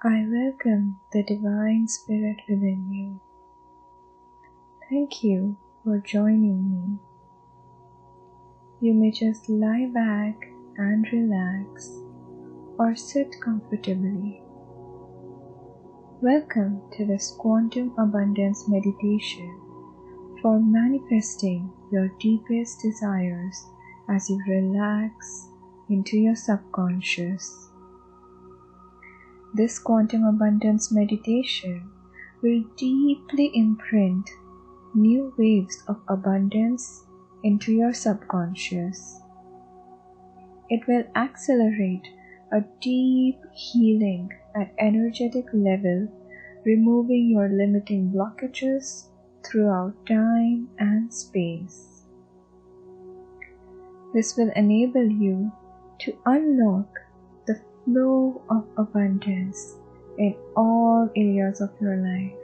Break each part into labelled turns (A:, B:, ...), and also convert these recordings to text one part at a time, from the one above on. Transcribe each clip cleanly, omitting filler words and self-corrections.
A: I welcome the Divine Spirit within you. Thank you for joining me. You may just lie back and relax or sit comfortably. Welcome to this Quantum Abundance Meditation for manifesting your deepest desires as you relax into your subconscious. This Quantum Abundance Meditation will deeply imprint new waves of abundance into your subconscious. It will accelerate a deep healing at energetic level, removing your limiting blockages throughout time and space. This will enable you to unlock the flow of abundance in all areas of your life.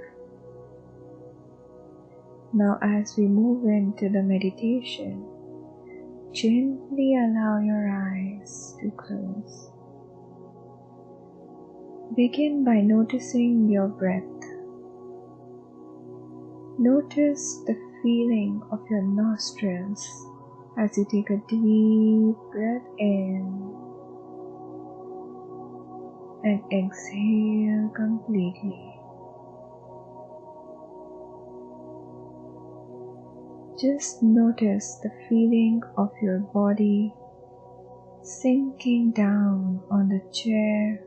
A: Now, as we move into the meditation, gently allow your eyes to close. Begin by noticing your breath. Notice the feeling of your nostrils as you take a deep breath in and exhale completely. Just notice the feeling of your body sinking down on the chair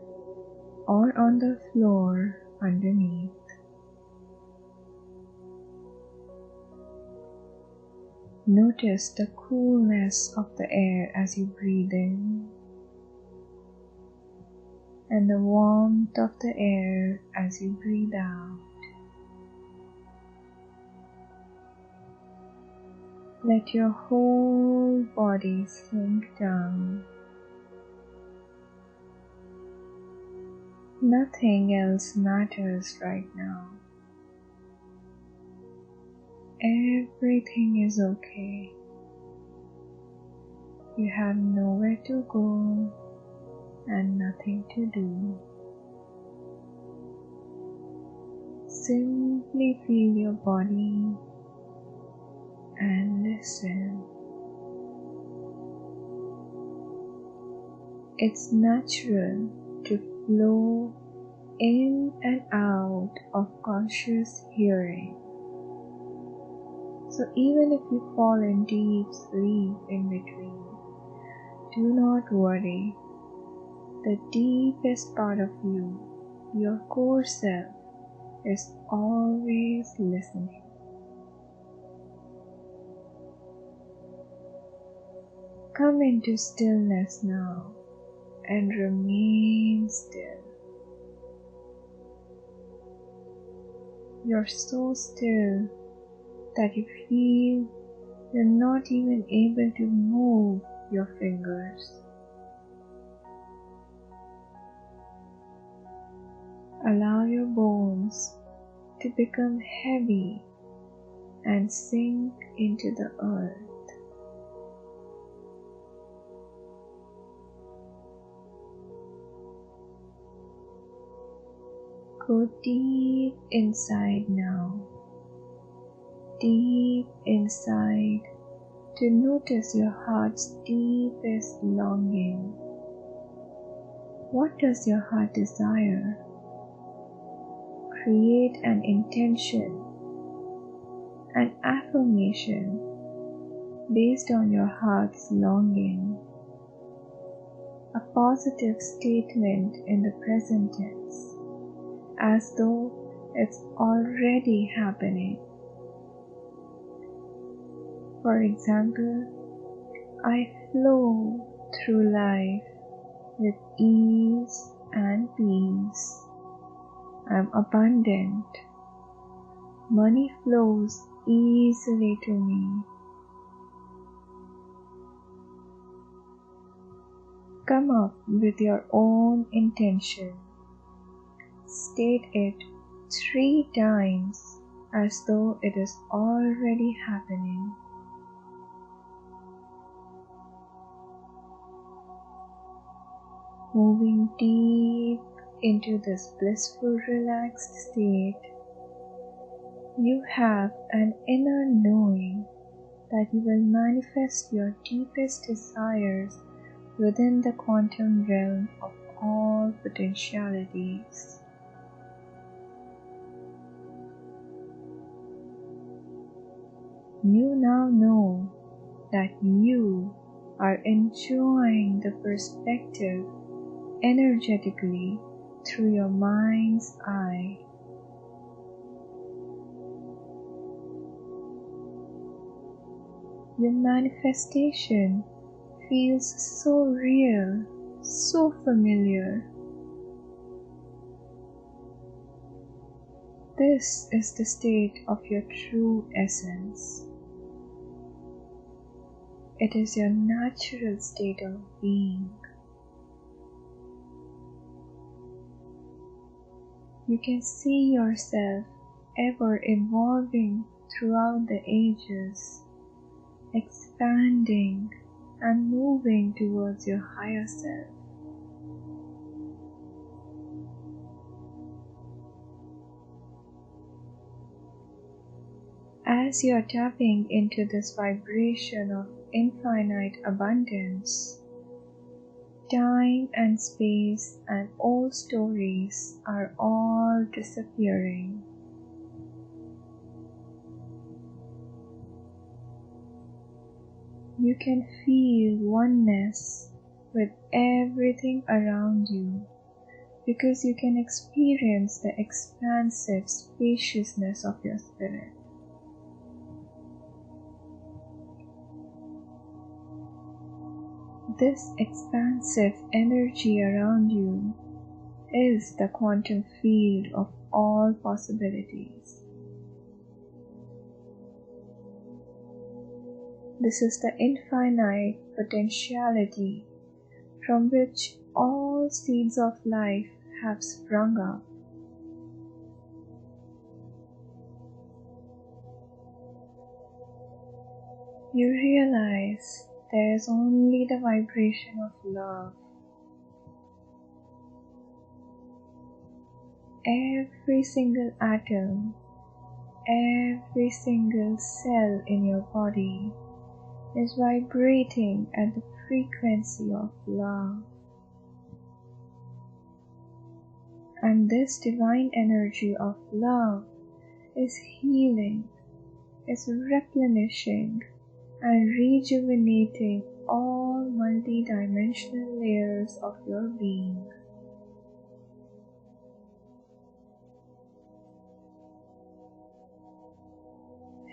A: or on the floor underneath. Notice the coolness of the air as you breathe in and the warmth of the air as you breathe out. Let your whole body sink down. Nothing else matters right now. Everything is okay. You have nowhere to go and nothing to do. Simply feel your body and listen. It's natural to flow in and out of conscious hearing. So even if you fall in deep sleep in between, do not worry. The deepest part of you, your core self, is always listening. Come into stillness now and remain still. You're so still that you feel you're not even able to move your fingers. Allow your bones to become heavy and sink into the earth. Go deep inside now, deep inside, to notice your heart's deepest longing. What does your heart desire? Create an intention, an affirmation based on your heart's longing, a positive statement in the present tense, as though it's already happening. For example, I flow through life with ease and peace. I'm abundant. Money flows easily to me. Come up with your own intention. State it 3 times as though it is already happening. Moving deep into this blissful, relaxed state, you have an inner knowing that you will manifest your deepest desires within the quantum realm of all potentialities. You now know that you are enjoying the perspective energetically through your mind's eye. Your manifestation feels so real, so familiar. This is the state of your true essence. It is your natural state of being. You can see yourself ever evolving throughout the ages, expanding and moving towards your higher self. As you are tapping into this vibration of infinite abundance, time and space and old stories are all disappearing. You can feel oneness with everything around you because you can experience the expansive spaciousness of your spirit. This expansive energy around you is the quantum field of all possibilities. This is the infinite potentiality from which all seeds of life have sprung up. You realize there is only the vibration of love. Every single atom, every single cell in your body is vibrating at the frequency of love. And this divine energy of love is healing, is replenishing, and rejuvenating all multi-dimensional layers of your being.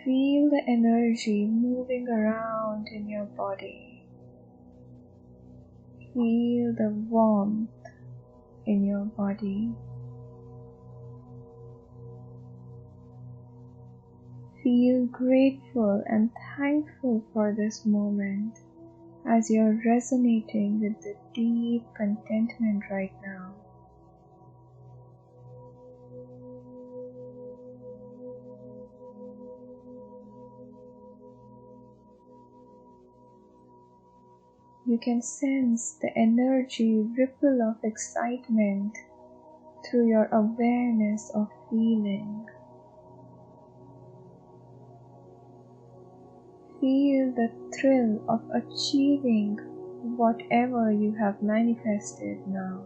A: Feel the energy moving around in your body. Feel the warmth in your body. Feel grateful and thankful for this moment as you're resonating with the deep contentment right now. You can sense the energy ripple of excitement through your awareness of feeling. Feel the thrill of achieving whatever you have manifested now.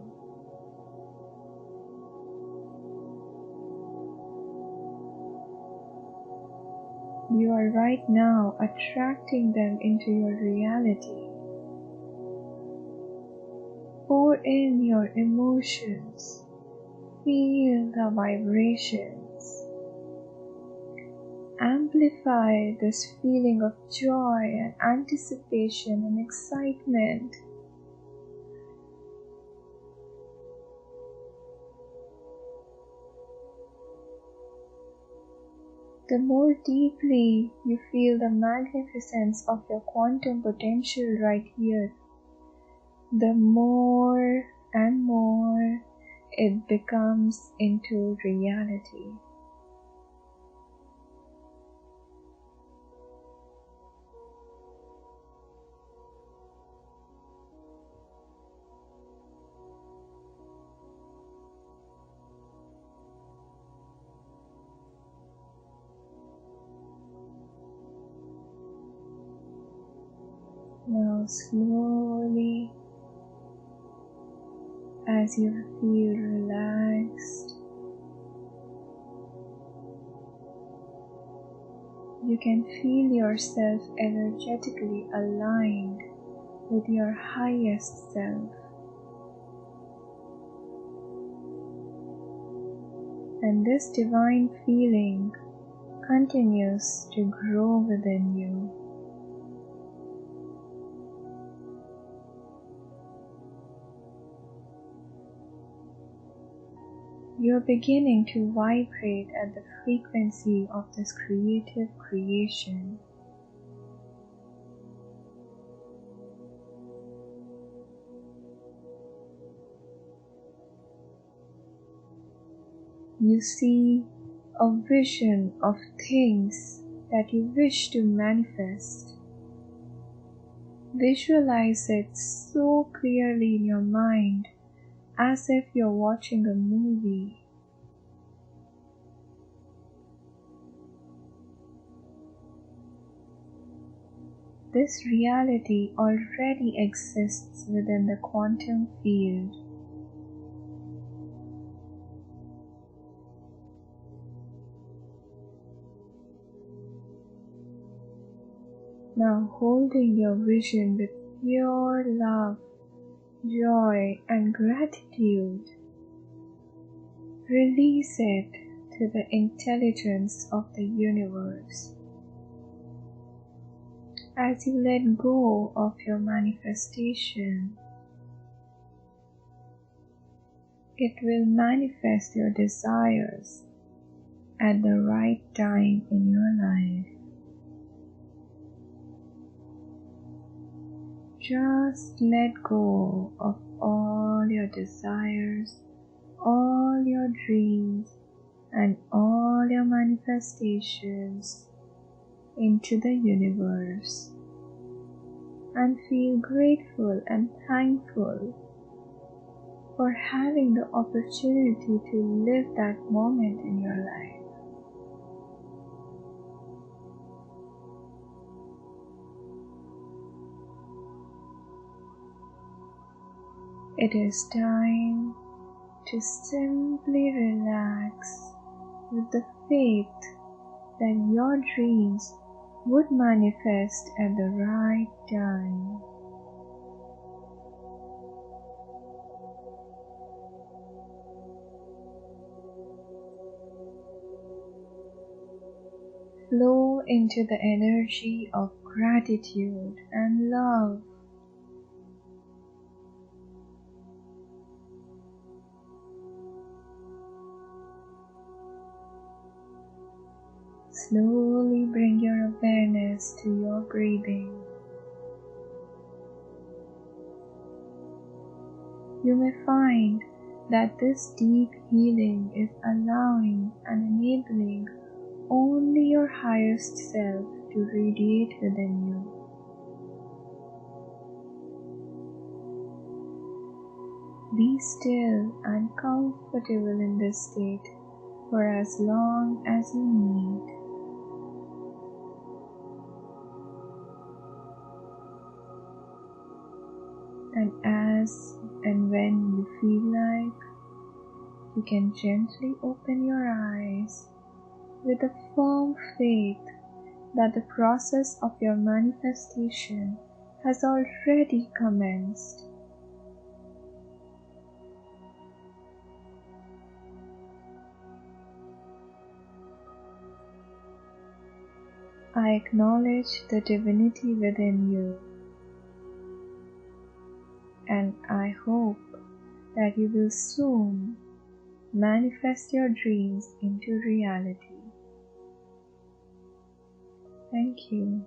A: You are right now attracting them into your reality. Pour in your emotions. Feel the vibrations. Amplify this feeling of joy and anticipation and excitement. The more deeply you feel the magnificence of your quantum potential right here, the more and more it becomes into reality. Now slowly, as you feel relaxed, you can feel yourself energetically aligned with your highest self. And this divine feeling continues to grow within you. You're beginning to vibrate at the frequency of this creative creation. You see a vision of things that you wish to manifest. Visualize it so clearly in your mind as if you're watching a movie. This reality already exists within the quantum field. Now holding your vision with pure love, joy and gratitude, release it to the intelligence of the universe. As you let go of your manifestation, it will manifest your desires at the right time in your life. Just let go of all your desires, all your dreams, and all your manifestations into the universe, and feel grateful and thankful for having the opportunity to live that moment in your life. It is time to simply relax with the faith that your dreams would manifest at the right time. Flow into the energy of gratitude and love. Slowly bring your awareness to your breathing. You may find that this deep healing is allowing and enabling only your highest self to radiate within you. Be still and comfortable in this state for as long as you need. And as and when you feel like, you can gently open your eyes with a firm faith that the process of your manifestation has already commenced. I acknowledge the divinity within you, and I hope that you will soon manifest your dreams into reality. Thank you.